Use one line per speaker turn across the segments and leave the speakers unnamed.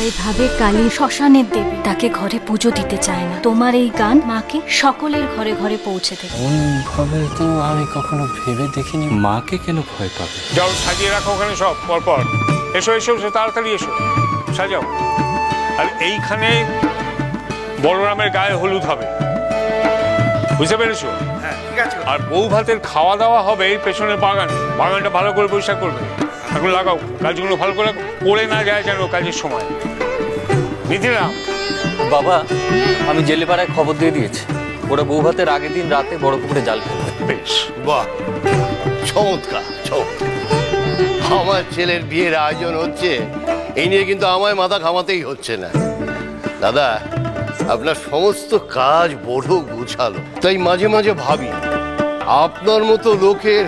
সবাই ভাবে কালী শ্মশানের দেবী, তাকে ঘরে পুজো দিতে চায় না। তোমার এই গান মাকে সকলের ঘরে ঘরে পৌঁছে দেবে।
ভাবে তো আমি কখনো ভেবে দেখিনি মাকে কেন ভয় পাবে।
যাও সাজিয়ে রাখো ওখানে সব পরপর। এসো এসো এসো, তাড়াতাড়ি এসো, সাজাও। আর এইখানে বলরামের গায়ে হলুদ হবে, বুঝতে পেরেছো?
হ্যাঁ ঠিক আছে।
আর বউ ভাতের খাওয়া দাওয়া হবে এই পেছনের বাগানে। বাগানটা ভালো করে পরিষ্কার করবে, এখন লাগাও, কাজগুলো ভালো করে পড়ে না যায় যেন কাজের সময়। মিথিলাম
বাবা, আমি জেলেপাড়ায় খবর দিয়ে দিয়েছি, ওরা বউ ভাতের আগের দিন রাতে বড় পুকুরে জাল ফেলবে।
বেশ,
বাহ, চমৎকার চমৎকার। আমার ছেলের বিয়ের আয়োজন হচ্ছে, এই নিয়ে কিন্তু আমায় মাথা ঘামাতেই হচ্ছে না। দাদা, আপনার সমস্ত কাজ বড় গুছালো, তাই মাঝে মাঝে ভাবি আপনার মতো লোকের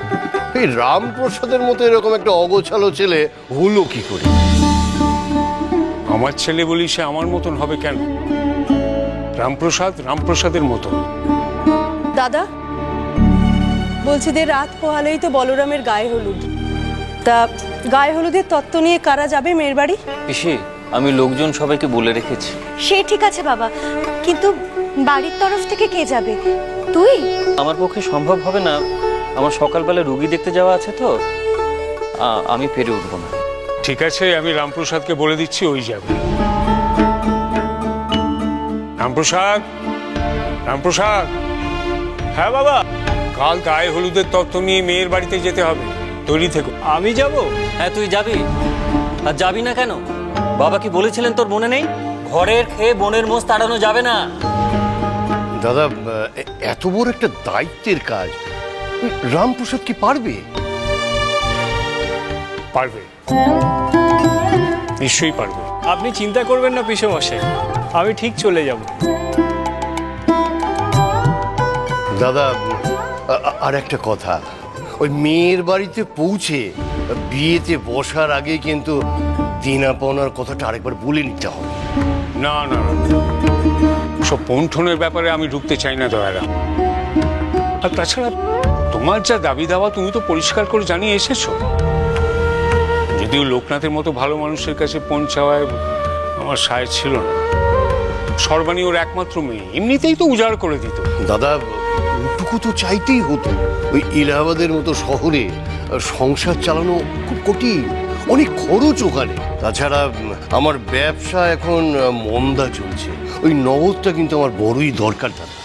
এই রামপ্রসাদের মতো এরকম একটা অগোছালো ছেলে হলো কি করে।
আমার ছেলে বলি সে আমার মতন হবে কেন? রামপ্রসাদ রামপ্রসাদের মতন।
দাদা বলছি যে রাত পোহালেই তো বলরামের গায়ে হলুদ, তা গায়ে হলুদের তত্ত্ব নিয়ে কারা যাবে মেয়ের বাড়ি?
পিসি, আমি লোকজন সবাইকে বলে রেখেছি।
সে ঠিক আছে বাবা, কিন্তু বাড়ির তরফ থেকে কে যাবে? তুই?
আমার পক্ষে সম্ভব হবে না, আমার সকালবেলা রুগী দেখতে যাওয়া আছে তো, আমি পেরে উঠবো না।
ঠিক আছে, আমি রামপ্রসাদকে বলে দিচ্ছি, ওই যাবে। রামপ্রসাদ, রামপ্রসাদ। হ্যাঁ বাবা, কাল গায়ে হলুদের তত্ত্ব নিয়ে মেয়ের বাড়িতে যেতে হবে, তৈরি থেকো।
আমি যাব? হ্যাঁ তুই যাবি। আর যাবি না কেন? বাবা কি বলেছিলেন তোর মনে নেই? ঘরের খেয়ে বোনের মোষ তাড়ানো যাবে না।
দাদা, এত বড় একটা দায়িত্বের কাজ রামপ্রসাদ কি পারবে?
পারবে, নিশ্চয়ই পারবে।
আপনি চিন্তা করবেন না পিসেমশাই, আমি ঠিক চলে যাব।
দাদা, আর একটা কথা, ওই মেয়ের বাড়িতে পৌঁছে বিয়েতে বসার আগে কিন্তু দিনাপনার কথাটা আরেকবার বলে নিতে হবে।
না না না, সব পন্থনের ব্যাপারে আমি ঢুকতে চাই না দয়ারা। আর তাছাড়া তোমার যা দাবি দাওয়া তুমি তো পরিষ্কার করে জানিয়ে এসেছো। যদিও লোকনাথের মতো ভালো মানুষের কাছে পৌঁছাওয়ায় আমার সায় ছিল না। সর্বাণী ওর একমাত্র মেয়ে, এমনিতেই তো উজাড় করে দিত।
দাদা, ওটুকু তো চাইতেই হতো। ওই এলাহাবাদের মতো শহরে সংসার চালানো খুব কঠিন, অনেক খরচ ওখানে। তাছাড়া আমার ব্যবসা এখন মন্দা চলছে, ওই নগদটা কিন্তু আমার বড়ই দরকার দাদা।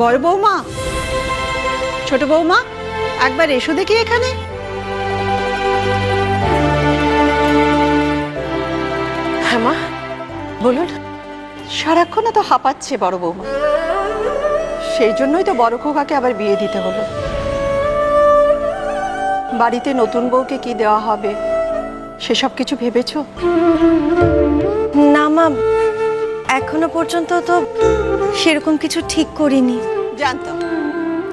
বড় বৌমা, ছোট বৌমা, একবার এসো দেখি এখানে। হ্যাঁ মা, বলুন। সারাক্ষণ তো হাঁপাচ্ছে বড় বৌমা, সেই জন্যই তো বড় খোকাকে আবার বিয়ে দিতে হলো। বাড়িতে নতুন বউকে কি দেওয়া হবে সেসব কিছু ভেবেছো?
না মা, এখনো পর্যন্ত তো সেরকম কিছু ঠিক করিনি।
জানতাম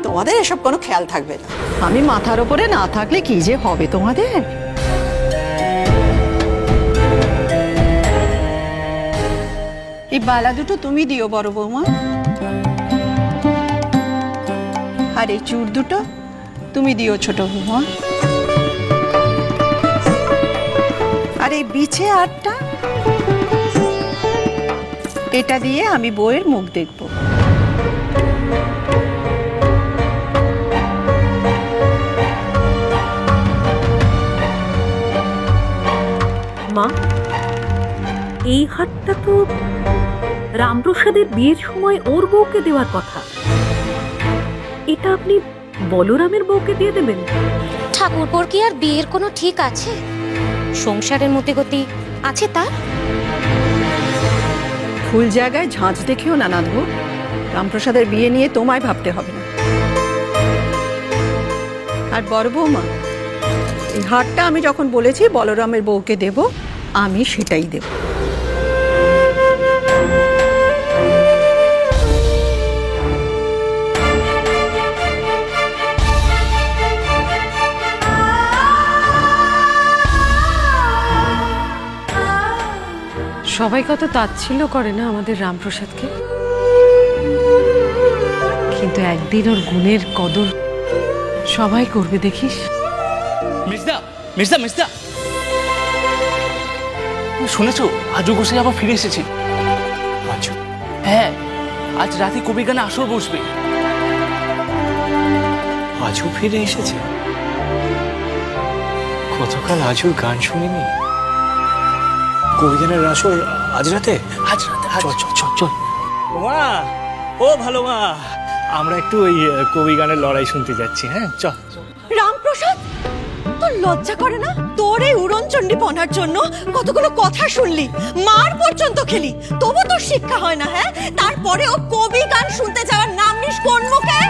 তোমাদের এসব কোনো খেয়াল থাকবে না। আমি মাথার ওপরে না থাকলে কি যে হবে তোমাদের। এই বালা দুটো তুমি দিও বড় বৌমা, আর এই চূড় দুটো তুমি দিও ছোট বৌমা, আর এই বিছে আটটা এটা দিয়ে আমি বউয়ের মুখ দেখব।
মা, এই হারটা তো রামপ্রসাদের বিয়ের সময় ওর বউকে দেওয়ার কথা, এটা আপনি বলরামের বউকে দিয়ে দেবেন?
ঠাকুরপোর কি আর বিয়ের কোনো ঠিক আছে? সংসারের মতিগতি আছে তার?
ফুল জায়গায় ঝাঁঝ দেখেও না নাদবো। রামপ্রসাদের বিয়ে নিয়ে তোমায় ভাবতে হবে না। আর বড় বৌমা, এই হারটা আমি যখন বলেছি বলরামের বউকে দেব, আমি সেটাই দেব।
সবাই কত তাচ্ছিল্য করে না আমাদের রামপ্রসাদকে। কিন্তু একদিন ওর গুণের কদর সবাই করবে, দেখিস।
মির্জা মির্জা মির্জা, শুনেছো আজু গোসাই আবার ফিরে এসেছে? আজু? হ্যাঁ, আজ রাতে কবি গানে আসর বসবে। আজু ফিরে এসেছে? গতকাল আজুর গান শুনিনি। কবি গানের আসর আজ রাতে? আজ রাতে, চল চল চল চল। মা, ও ভালো মা, আমরা একটু ওই কবি গানের লড়াই শুনতে যাচ্ছি। হ্যাঁ চল।
রামপ্রসাদ, তোর লজ্জা করে না? তোর এই উড়নচণ্ডী পনার জন্য কতগুলো কথা শুনলি, মার পর্যন্ত খেলি, তবু তোর শিক্ষা হয় না? হ্যাঁ, তারপরে ও কবি গান শুনতে যাওয়ার নাম নিস কোন মুখে?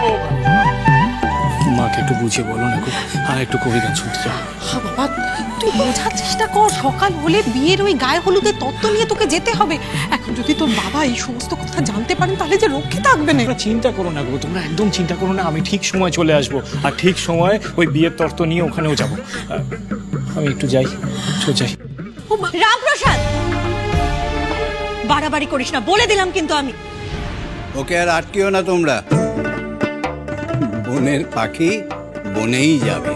মাকে একটু বুঝিয়ে বলো না গো, আর একটু কবি গান শুনতে যাও।
হ্যাঁ বাবা, তুই বোঝার চেষ্টা কর। সকাল হলে বিয়ের ওই গায়ে হলুদের তত্ত্ব নিয়ে তোকে যেতে হবে। এখন যদি তোর বাবা এই সমস্ত কথা জানতে পারেন তাহলে যে রক্ষে থাকবে না।
তোমরা চিন্তা করো না গো, তোমরা একদম চিন্তা করো না। আমি ঠিক সময় চলে আসবো, আর ঠিক সময় ওই বিয়ের তত্ত্ব নিয়ে ওখানেও যাবো। আমি একটু যাই, যাই।
রামপ্রসাদ, বাড়াবাড়ি করিস না, বলে দিলাম কিন্তু আমি।
ওকে আর আটকিও না তোমরা। বনের পাখি বনেই যাবে,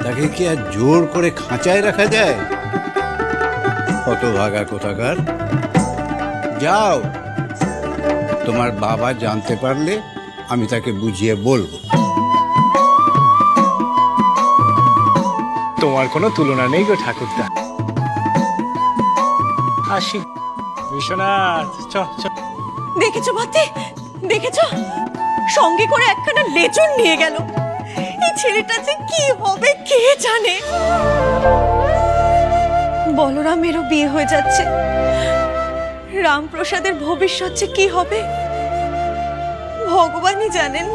তাকে কি আর জোর করে খাঁচায় রাখা যায়? হতভাগা কোথাকার। যাও, তোমার বাবা জানতে পারলে আমি তাকে বুঝিয়ে বলবো।
তোমার কোনো তুলনা নেই গো ঠাকুরদা। আসি বিশ্বনাথ, চল চল।
দেখেছো ভাতি, দেখেছো? সঙ্গে করে একখানা লেচুন নিয়ে গেল। এই ছেলেটা যে কি হবে কে জানে। বলরামেরও বিয়ে হয়ে যাচ্ছে, রামপ্রসাদের ভবিষ্যৎ যে কি হবে ভগবানই জানেন।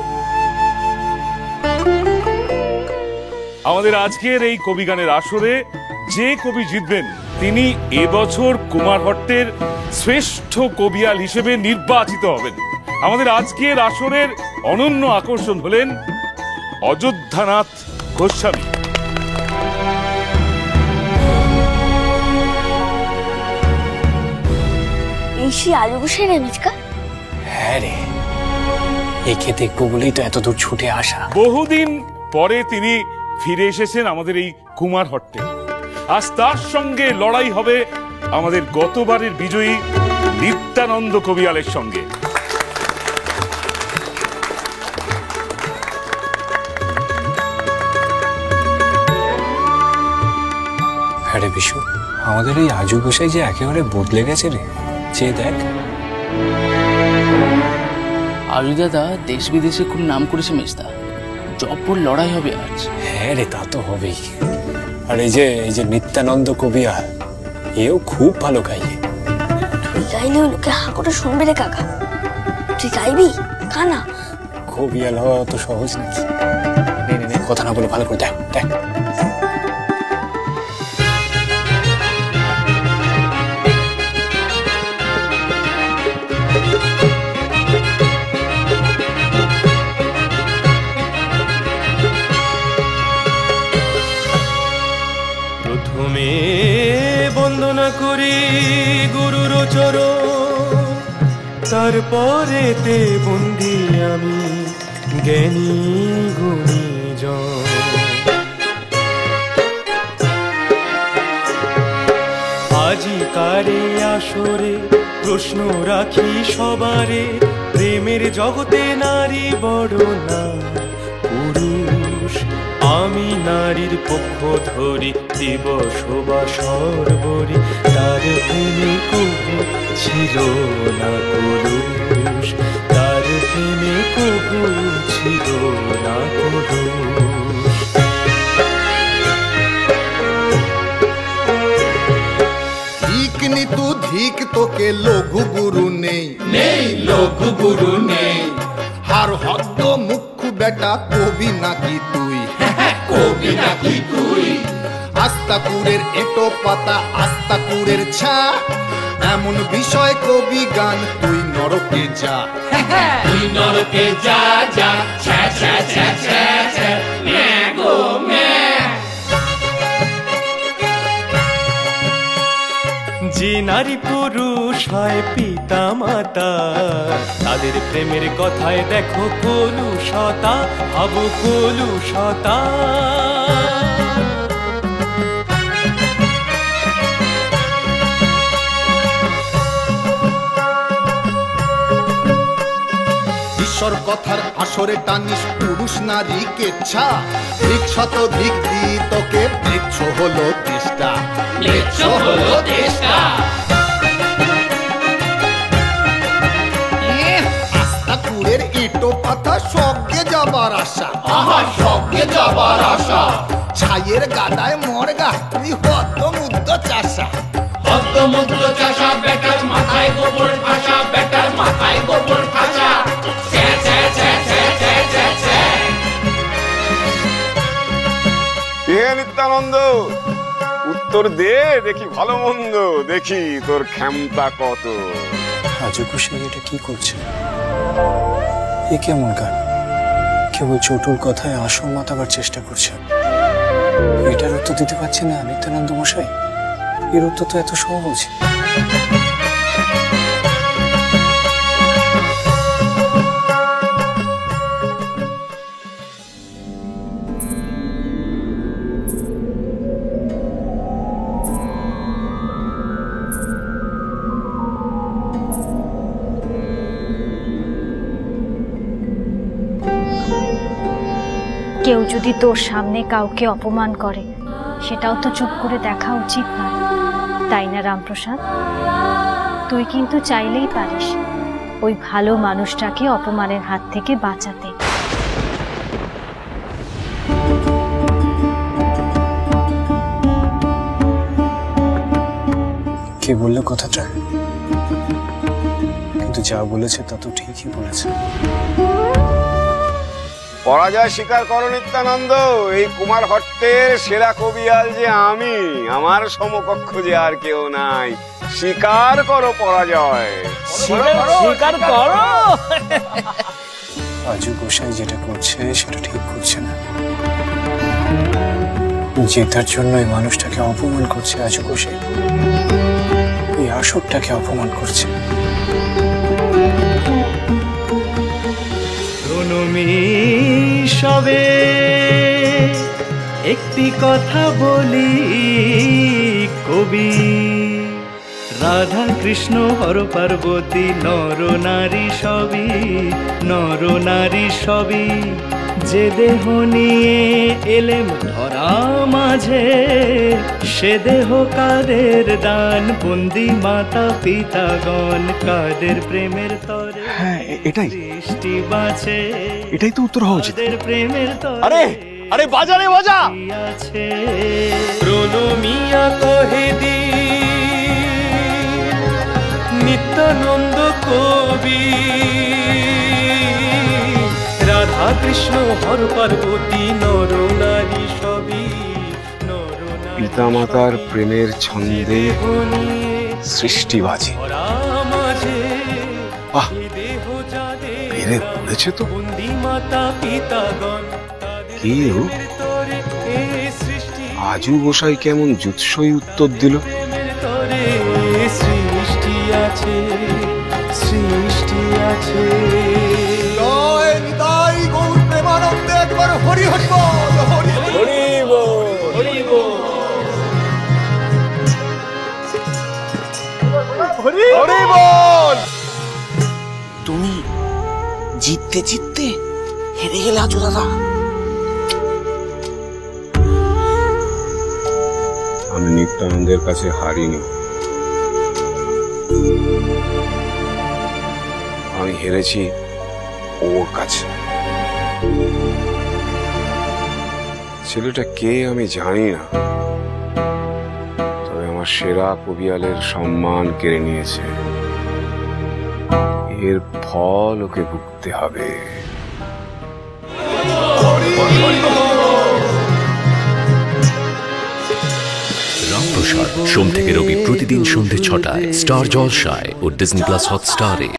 আমাদের আজকের এই কবি গানের আসরে যে কবি জিতবেন তিনি এবছর কুমারহট্টের শ্রেষ্ঠ কবিয়াল হিসেবে নির্বাচিত হবেন। আমাদের আজকের আসরের অনন্য আকর্ষণ হলেন অযোধ্যানাথ গোস্বামী।
আলু বসে রে মিচকা।
হ্যাঁ রে, একে দেখবো বলেই তো এত দূর ছুটে আসা।
বহুদিন পরে তিনি ফিরে এসেছেন আমাদের এই কুমারহট্টে। আজ তার সঙ্গে লড়াই হবে আমাদের গতবারের বিজয়ী নিত্যানন্দ কবিয়ালের সঙ্গে।
আরে বিশু, আমাদের এই আজু গোসাই যে একেবারে বদলে গেছে রে। চেয়ে দেখ।
আজু দাদা দেশ বিদেশে খুব নাম করেছে মেজদা, জব্বর লড়াই হবে আজ।
হ্যাঁ রে, তা তো হবেই। আর এই যে নিত্যানন্দ কবিয়াল, এও খুব ভালো গাইয়ে।
তুই গাইলেও লোকে হা করে শুনবে রে কাকা। তুই গাইবি কানা?
কবিয়াল হওয়া তো সহজ নাকি? নে কথা না বলে ভালো করে দেখ দেখ।
প্রথমে বন্দনা করি গুরুর চরণ, তারপরেতে বন্দি আমি জ্ঞানী গুণীজন। আজিকারে আসরে প্রশ্ন রাখি সবারে, প্রেমের জগতে নারী বড় না পুরুষ। আমি নারীর পক্ষ ধরি দিবস বা সর্বরি, তার প্রেমে কবু ছিল না পুরুষ, তার প্রেমে কবু ছিল না পুরুষ।
ধিক নিতু ধিক তোকে লঘু গুরু নেই,
নেই লঘু গুরু নেই।
হার হদ্দ মুখ্য বেটা কবি নাকি তুই?
কবি নাকি তুই?
আস্তাকুরের এটো পাতা আস্তাকুরের ছা, এমন বিষয় কবি গান তুই নরকে যা।
তুই নরকে যা যা, ছ্যা ছ্যা ছ্যা ছ্যা ছ্যা, ম্যা গো ম্যা।
যে নারী পুরুষ হয় পিতা মাতা, তাদের প্রেমের কথায় দেখো কলুষতা, ভাব কলুষতা।
ঈশ্বর কথার আসরে টানিস পুরুষ নারী কেচ্ছা, দিক শত দিক দিয়ে তোকে বৃক্ষ হলো চেষ্টা,
বৃক্ষ হলো চেষ্টা।
আস্তাকুরের ইটো পাতা স্বর্গে যাবার আশা,
আহা স্বর্গে যাবার আশা।
ছাইয়ের গাদায় মরগা তুই হদ্দ মুদ্দ চাষা,
হদ্দ মুদ্দ চাষা, বেটার মাথায় গোবর ঠাসা, বেটার মাথায় গোবর ঠাসা।
নিত্যানন্দ, উত্তর দে দেখি, ভালো মন্দ দেখি তোর ক্ষমতা কত।
আজকুশে এটা কি করছে? এ কেমন গান? কেবল চটুল কথায় আসল মাতাবার চেষ্টা করছে। এটার উত্তর দিতে পারছে না নিত্যানন্দ মশাই? এর উত্তর তো এত সহজ।
কেউ যদি তোর সামনে কাউকে অপমান করে, সেটাও তো চুপ করে দেখা উচিত নয়, তাই না রামপ্রসাদ? তুই কিন্তু চাইলেই পারিস ওই ভালো মানুষটাকে অপমানের হাত থেকে বাঁচাতে।
কে বললো কথাটা? কিন্তু যা বলেছে তা তো ঠিকই বলেছে।
পরাজয় স্বীকার করো নিত্যানন্দ, এই কুমারহট্টের সেরা কবিয়াল যে আমি, আমার সমকক্ষ যে আর কেউ নাই। স্বীকার করো পরাজয়,
স্বীকার করো। আজু গোসাই যেটা করছে সেটা ঠিক করছে না। জেতার জন্য এই মানুষটাকে অপমান করছে আজু গোসাই, এই আসরটাকে অপমান করছে।
সবে একটি কথা বলি কবি, রাধা কৃষ্ণ হর পার্বতী নর নারী সবই, নর নারী সবই যে দেহ নিয়ে এলেম ধরা মাঝে, সে দেহ কাদের দান, বন্দি মাতা পিতাগণ কাদের প্রেমের তরে।
হ্যাঁ এটাই,
সৃষ্টি বাঁচে,
এটাই তো উত্তর হওয়া উচিত।
প্রেমের তরে
আরে আরে বাজারে বাজা
আছে প্রণমিয়া কহে দি নিত্যানন্দ কবি, রাধা কৃষ্ণ হর পার্বতী নর নারী সবই, নর নারী
পিতা মাতার প্রেমের ছন্দে সৃষ্টি বাজে। বাহ, বেড়ে পড়েছে তো। কি আজু গোসাই কেমন জুৎসই উত্তর দিল।
সৃষ্টি আছে, সৃষ্টি আছে।
জয় নিতাই গৌর প্রেমানন্দে, একবার হরি হরি বল, হরি হরি বল, হরি বল, হরি হরি বল।
তুমি জিততে জিততে হেরে গেলে আজু দাদা।
আমি নিত্যানন্দের কাছে হারিনি, আমি হেরেছি ওর কাছে। ছেলেটা কে আমি জানি না, তবে আমার সেরা কবিয়ালের সম্মান কেড়ে নিয়েছে। এর ফল ওকে ভুগতে হবে।
রামপ্রসাদ সোম থেকে রবি প্রতিদিন সন্ধ্যে ৬টায় স্টার জলসায় ও ডিজনি প্লাস হটস্টারে।